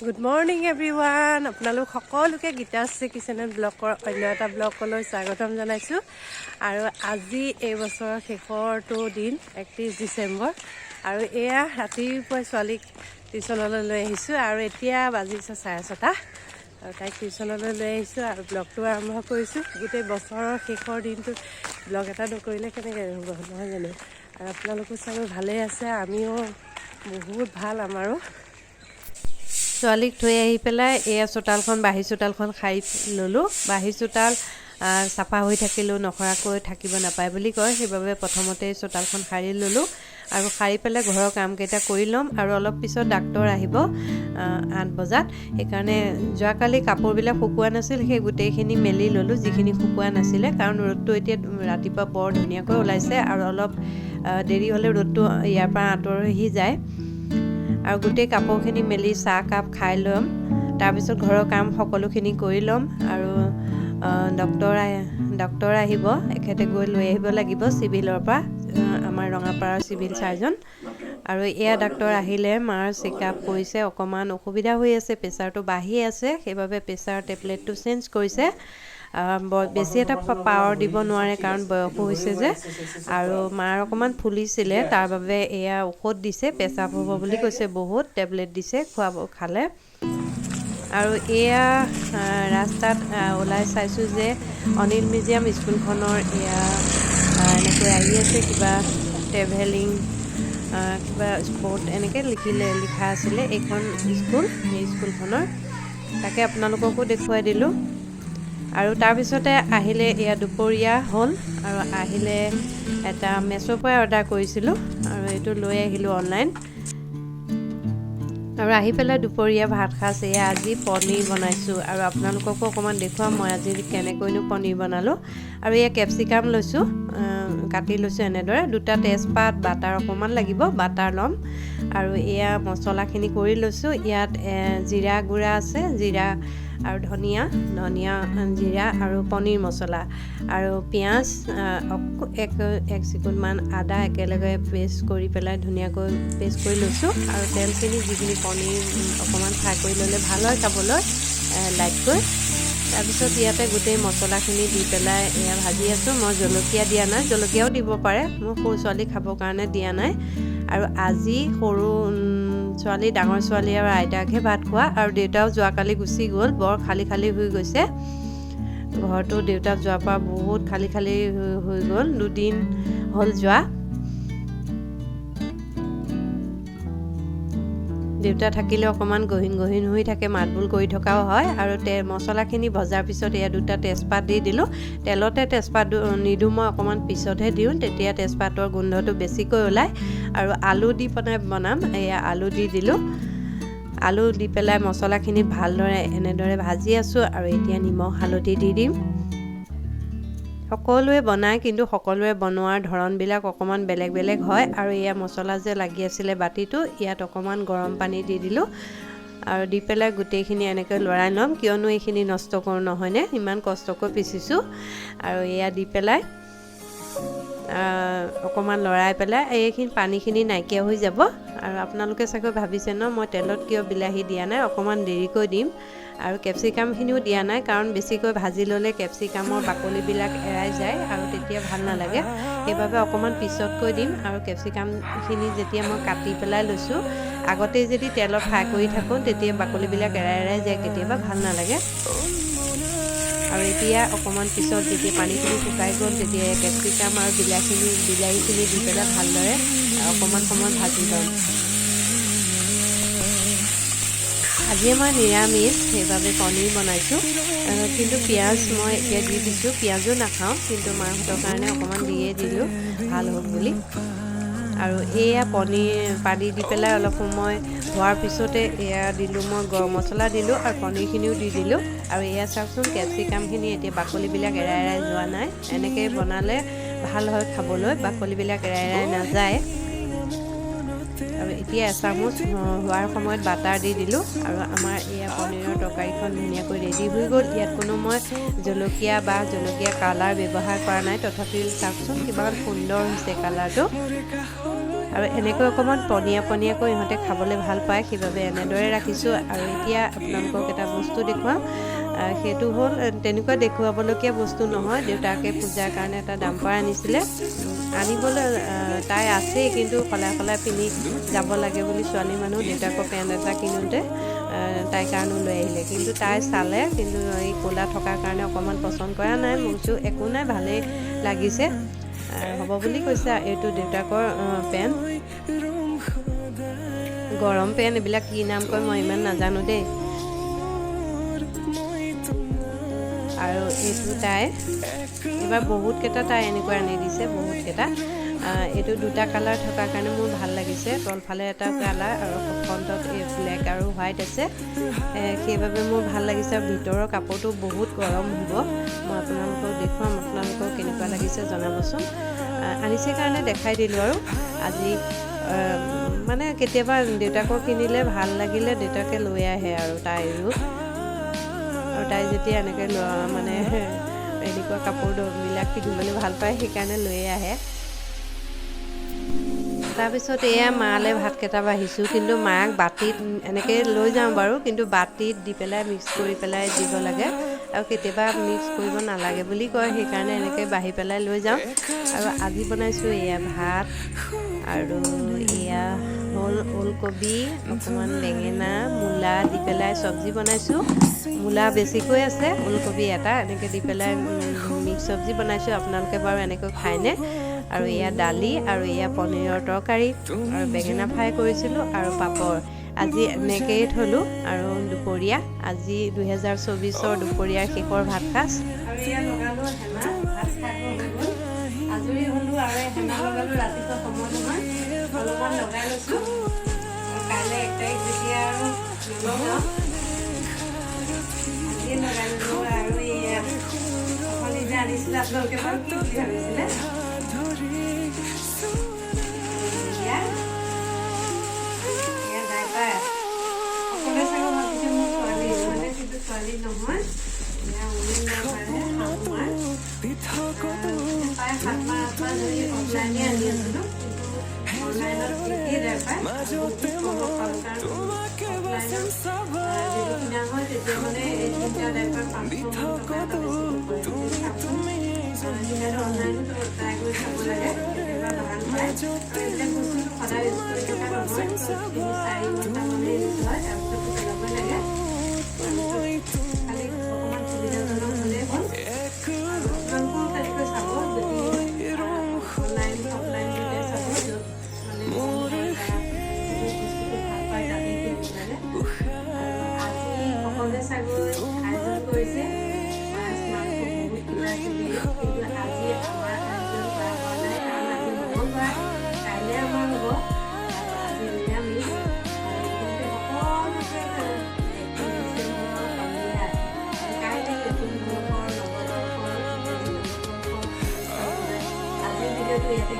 Good morning everyone. আপোনালোক সকলোকে Gitashree kitchen ব্লগৰ অন্য এটা ব্লগলৈ স্বাগতম জনাইছোঁ। আৰু আজি এই বছৰৰ শেষৰটো দিন 31 ডিচেম্বৰ। আৰু এয়া ৰাতিপুৱাই ছোৱালীক টিউশ্যনলৈ লৈ আহিছোঁ আৰু এতিয়া বাজিছে 6:30 আৰু তাইক টিউশ্যনলৈ লৈ আহিছোঁ আৰু ব্লগটো আৰম্ভ কৰিছোঁ। গোটেই বছৰৰ শেষৰ দিনটোত ব্লগ এটা নকৰিলে কেনেকৈ হ'ব নহয় জানো। আৰু আপোনালোকো চাগে ভালেই আছে, আমিও বহুত ভাল। আমাৰো ছোৱালীক থৈ আহি পেলাই এয়া চোতালখন, বাঁহী চোতালখন সাৰি ল'লোঁ। বাঁহী চোতাল চাফা হৈ থাকিলেও নসৰাকৈ থাকিব নাপায় বুলি কয়, সেইবাবে প্ৰথমতে চোতালখন সাৰি ল'লোঁ আৰু সাৰি পেলাই ঘৰৰ কামকেইটা কৰি ল'ম। আৰু অলপ পিছত ডাক্তৰ আহিব 8 বজাত, সেইকাৰণে যোৱাকালি কাপোৰবিলাক শুকোৱা নাছিল, সেই গোটেইখিনি মেলি ল'লোঁ যিখিনি শুকোৱা নাছিলে। কাৰণ ৰ'দটো এতিয়া ৰাতিপুৱা বৰ ধুনীয়াকৈ ওলাইছে আৰু অলপ দেৰি হ'লে ৰ'দটো ইয়াৰ পৰা আঁতৰি যায়। আৰু গোটেই কাপোৰখিনি মেলি চাহ কাপ খাই ল'ম, তাৰপিছত ঘৰৰ কাম সকলোখিনি কৰি ল'ম। আৰু ডক্তৰ আহিব, এখেতে গৈ লৈ আহিব লাগিব চিভিলৰ পৰা, আমাৰ ৰঙাপাৰাৰ চিভিল চাৰ্জন। আৰু এয়া ডাক্তৰ আহিলে মাৰ চেকআপ কৰিছে, অকণমান অসুবিধা হৈ আছে, প্ৰেছাৰটো বাঢ়ি আছে, সেইবাবে প্ৰেছাৰ টেবলেটটো চেঞ্জ কৰিছে। বেছি এটা পাৱাৰ দিব নোৱাৰে কাৰণ বয়সো হৈছে যে, আৰু মাৰ অকণমান ফুলিছিলে, তাৰ বাবে এয়া ঔষধ দিছে, পেচাব হ'ব বুলি কৈছে, বহুত টেবলেট দিছে খালে। আৰু এয়া ৰাস্তাত ওলাই চাইছোঁ যে অনিল মিউজিয়াম স্কুলখনৰ এয়া এনেকৈ আহি আছে, কিবা ট্ৰেভেলিং কিবা স্পৰ্ট এনেকৈ লিখা আছিলে এইখন স্কুল, এই স্কুলখনৰ, তাকে আপোনালোককো দেখুৱাই দিলোঁ। আৰু তাৰপিছতে আহিলে এয়া দুপৰীয়া হ'ল আৰু আহিলে এটা মেছ'ৰ পৰাই অৰ্ডাৰ কৰিছিলোঁ আৰু এইটো লৈ আহিলোঁ অনলাইন। আৰু আহি পেলাই দুপৰীয়া ভাত সাজ এয়া আজি পনীৰ বনাইছোঁ আৰু আপোনালোককো অকণমান দেখুৱাম মই আজি কেনেকৈনো পনীৰ বনালোঁ। আৰু এয়া কেপচিকাম লৈছোঁ, কাটি লৈছোঁ এনেদৰে, 2টা তেজপাত, বাটাৰ অকণমান লাগিব, বাটাৰ ল'ম। আৰু এয়া মছলাখিনি কৰি লৈছোঁ। ইয়াত জিৰা গুড়া আছে, জিৰা আৰু ধনিয়া, জিৰা আৰু পনীৰ মছলা আৰু পিঁয়াজ, এক চিকুটমান আদা একেলগে পেষ্ট কৰি পেলাই ধুনীয়াকৈ পেষ্ট কৰি লৈছোঁ। আৰু তেলখিনি যিখিনি পনীৰ অকণমান ফ্ৰাই কৰি ল'লে ভাল হয় খাবলৈ লাইটকৈ। তাৰপিছত ইয়াতে গোটেই মছলাখিনি দি পেলাই এয়া ভাজি আছোঁ। মই জলকীয়া দিয়া নাই, জলকীয়াও দিব পাৰে, মোৰ সৰু ছোৱালী খাবৰ কাৰণে দিয়া নাই। আৰু আজি সৰু ছোৱালী, ডাঙৰ ছোৱালী আৰু আইতাকহে ভাত খোৱা, আৰু দেউতাও যোৱাকালি গুচি গ'ল, বৰ খালী খালী হৈ গৈছে ঘৰটো। দেউতাক যোৱাৰ পৰা বহুত খালী খালী হৈ গ'ল, 2 দিন হ'ল যোৱা। দেউতা থাকিলে অকণমান গহীন হৈ থাকে, মাতবোল কৰি থকাও হয়। আৰু মছলাখিনি ভজাৰ পিছত এয়া 2টা তেজপাত দি দিলোঁ। তেলতে তেজপাত নিদিওঁ, মই অকণমান পিছতহে দিওঁ, তেতিয়া তেজপাতৰ গোন্ধটো বেছিকৈ ওলায়। আৰু আলু দি বনাম, এয়া আলু দি দিলোঁ। আলু দি পেলাই মছলাখিনি ভালদৰে এনেদৰে ভাজি আছোঁ। আৰু এতিয়া নিমখ হালধি দি দিম। সকলোৱে বনায়, কিন্তু সকলোৱে বনোৱাৰ ধৰণবিলাক অকণমান বেলেগ বেলেগ হয়। আৰু এয়া মছলা যে লাগি আছিলে বাতিটো, ইয়াত অকণমান গৰম পানী দি দিলোঁ আৰু দি পেলাই গোটেইখিনি এনেকৈ লৰাই ল'ম, কিয়নো এইখিনি নষ্ট কৰোঁ নহয়নে, ইমান কষ্টকৈ পিচিছোঁ। আৰু এয়া দি পেলাই অকণমান লৰাই পেলাই এইখিনি পানীখিনি নাইকিয়া হৈ যাব। আৰু আপোনালোকে চাগৈ ভাবিছে ন মই তেলত কিয় বিলাহী দিয়া নাই, অকণমান দেৰিকৈ দিম। আৰু কেপচিকামখিনিও দিয়া নাই, কাৰণ বেছিকৈ ভাজি ল'লে কেপচিকামৰ বাকলিবিলাক এৰাই যায় আৰু তেতিয়া ভাল নালাগে, সেইবাবে অকণমান পিছতকৈ দিম। আৰু কেপচিকামখিনি যেতিয়া মই কাটি পেলাই লৈছোঁ, আগতেই যদি তেলত ফ্ৰাই কৰি থাকোঁ তেতিয়া বাকলিবিলাক এৰাই যায়, কেতিয়াবা ভাল নালাগে। আৰু এতিয়া অকণমান পিছত যেতিয়া পানীখিনি শুকাই গ'ল, তেতিয়া কেপচিকাম আৰু বিলাহীখিনি দি পেলাই ভালদৰে অকণমান সময় ভাজি ল'ম। আজি মই নিৰামিষ, সেইবাবে পনীৰ বনাইছোঁ, কিন্তু পিঁয়াজ মই এতিয়া দি দিছোঁ। পিঁয়াজো নাখাওঁ, কিন্তু মাহঁতৰ কাৰণে অকণমান দিয়ে দিলোঁ ভাল হওক বুলি। আৰু এয়া পানী দি পেলাই অলপ সময় হোৱাৰ পিছতে এয়া দিলোঁ, মই গৰম মছলা দিলোঁ আৰু পনীৰখিনিও দি দিলোঁ। আৰু এয়া চাওকচোন, কেপচিকামখিনি এতিয়া বাকলিবিলাক এৰাই যোৱা নাই, এনেকৈ বনালে ভাল হয় খাবলৈ, বাকলিবিলাক এৰাই নাযায়। আৰু এতিয়া এচামুচ হোৱাৰ সময়ত বাটাৰ দি দিলোঁ আৰু আমাৰ এয়া পনীৰৰ তৰকাৰীখন ধুনীয়াকৈ ৰেডি হৈ গ'ল। ইয়াত কোনো মই জলকীয়া কালাৰ ব্যৱহাৰ কৰা নাই, তথাপিও চাওকচোন কিমান সুন্দৰ হৈছে কালাৰটো। আৰু এনেকৈ অকণমান পনীয়াকৈ ইহঁতে খাবলৈ ভাল পায়, সেইবাবে এনেদৰে ৰাখিছোঁ। আৰু এতিয়া আপোনালোকক এটা বস্তু দেখুৱাওঁ, সেইটো হ'ল তেনেকুৱা দেখুৱাবলগীয়া বস্তু নহয়। দেউতাকে পূজাৰ কাৰণে এটা ডাম্পাৰ আনিছিলে, আনিবলৈ তাই আছেই, কিন্তু সলাই পিন্ধি যাব লাগে বুলি ছোৱালী মানুহ দেউতাকৰ পেণ্ট এটা কিনোতে তাইৰ কাৰণেও লৈ আহিলে। কিন্তু তাই চালে, কিন্তু এই ক'লা থকাৰ কাৰণে অকণমান পচন্দ কৰা নাই। মই কৈছোঁ একো নাই, ভালেই লাগিছে, হ'ব বুলি কৈছে। এইটো দেউতাকৰ পেণ্ট, গৰম পেণ্ট, এইবিলাক কি নাম কয় মই ইমান নাজানো দেই। আৰু এইটো তাই এইবাৰ বহুতকেইটা তাই এনেকৈ আনি দিছে, বহুতকেইটা। এইটো দুটা কালাৰ থকাৰ কাৰণে মোৰ ভাল লাগিছে, তলফালে এটা কালাৰ আৰু ফ্ৰণ্টত এই ব্লেক আৰু হোৱাইট আছে, সেইবাবে মোৰ ভাল লাগিছে। আৰু ভিতৰৰ কাপোৰটো বহুত গৰম হ'ব, মই আপোনালোকক দেখুৱাম, আপোনালোকক কেনেকুৱা লাগিছে জনাবচোন। আনিছে কাৰণে দেখাই দিলোঁ। আৰু আজি মানে কেতিয়াবা দেউতাকক কিনিলে ভাল লাগিলে দেউতাকে লৈ আহে, আৰু তাইৰো, আৰু তাই যেতিয়া এনেকৈ মানে এনেকুৱা কাপোৰবিলাক পিন্ধিবলৈ ভাল পায়, সেইকাৰণে লৈয়ে আহে। তাৰপিছত এয়া মালৈ ভাতকেইটা বাঢ়িছোঁ, কিন্তু মাক বাতিত এনেকৈ লৈ যাওঁ বাৰু, কিন্তু বাতিত দি পেলাই মিক্স কৰি পেলাই দিব লাগে, আৰু কেতিয়াবা মিক্স কৰিব নালাগে বুলি কয়, সেইকাৰণে এনেকৈ বাঢ়ি পেলাই লৈ যাওঁ। আৰু আজি বনাইছোঁ এয়া ভাত, আৰু এয়া হ'ল ওলকবি, অকণমান বেঙেনা, মূলা দি পেলাই চব্জি বনাইছোঁ। মূলা বেছিকৈ আছে, ওলকবি এটা, এনেকৈ দি পেলাই মিক্স চব্জি বনাইছোঁ। আপোনালোকে বাৰু এনেকৈ খায়নে? আৰু এয়া দালি, আৰু এয়া পনীৰৰ তৰকাৰী, আৰু বেঙেনা ফ্ৰাই কৰিছিলোঁ, আৰু পাপৰ। আজি এনেকৈয়ে থলোঁ। আৰু দুপৰীয়া আজি 2024 দুপৰীয়াৰ শেষৰ ভাত সাজ। আৰু এয়া লগালোঁ হেনা, ভাত খাই আজৰি হ'লোঁ, আৰু হেনা লগালোঁ। ৰাতিপুৱা সময় নহয় অলপমান লগাই লৈছোঁ, কাইলৈ 1 তাৰিখ যেতিয়া আৰু নলগাওঁ, আজিয়ে লগাই ল'লোঁ। আৰু এয়া অকণি যে আনিছিলে, আপোনালোকে বাৰু কি বুলি ভাবিছিলে? সকলোৱে চাগে ভাবিছে মোৰ ছোৱালী, মানে কিন্তু ছোৱালী নহয়, প্ৰায় 7 মাহ 8 মাহ ধৰি অনলাইনে আনি আছিলোঁ, কিন্তু অনলাইনত ঠিকেই যায় পায়, যদি কিনা হয় তেতিয়া মানে এই 3টা ডাইপাৰ 500 টকা এটা বেছি অনলাইনত ট্ৰাই কৰি চাব লাগে, কেতিয়াবা ভাল পায়। আৰু এইবিলাক বস্তু সদায় ইউজ কৰি থকা নহয়, 3-4 ঘণ্টা মানে ইউজ হয়, তাৰপিছতো পেলাবই লাগে। খালি অকণমান সুবিধাজনক হ'লেই হ'ল। আৰু আপোনালোকেও তেনেকৈ চাব, যদি অনলাইন অফলাইন দুয়োটাই চাব, য'ত মানে বস্তুটো ভাল পায় তাতেই কিনিব লাগে। আজি সকলোৱে চাগৈ আয়োজন কৰিছে মাছ মাংস বহুত কিবা কিবি, কিন্তু আজি আমাৰ আয়োজন কৰা হোৱা নাই, কাৰণ আজি মঙলবাৰ, কাইলৈ আমাৰ হ'ব, আজি নিৰামিষ। আজিৰ ভিডিঅ'টো ইয়াতে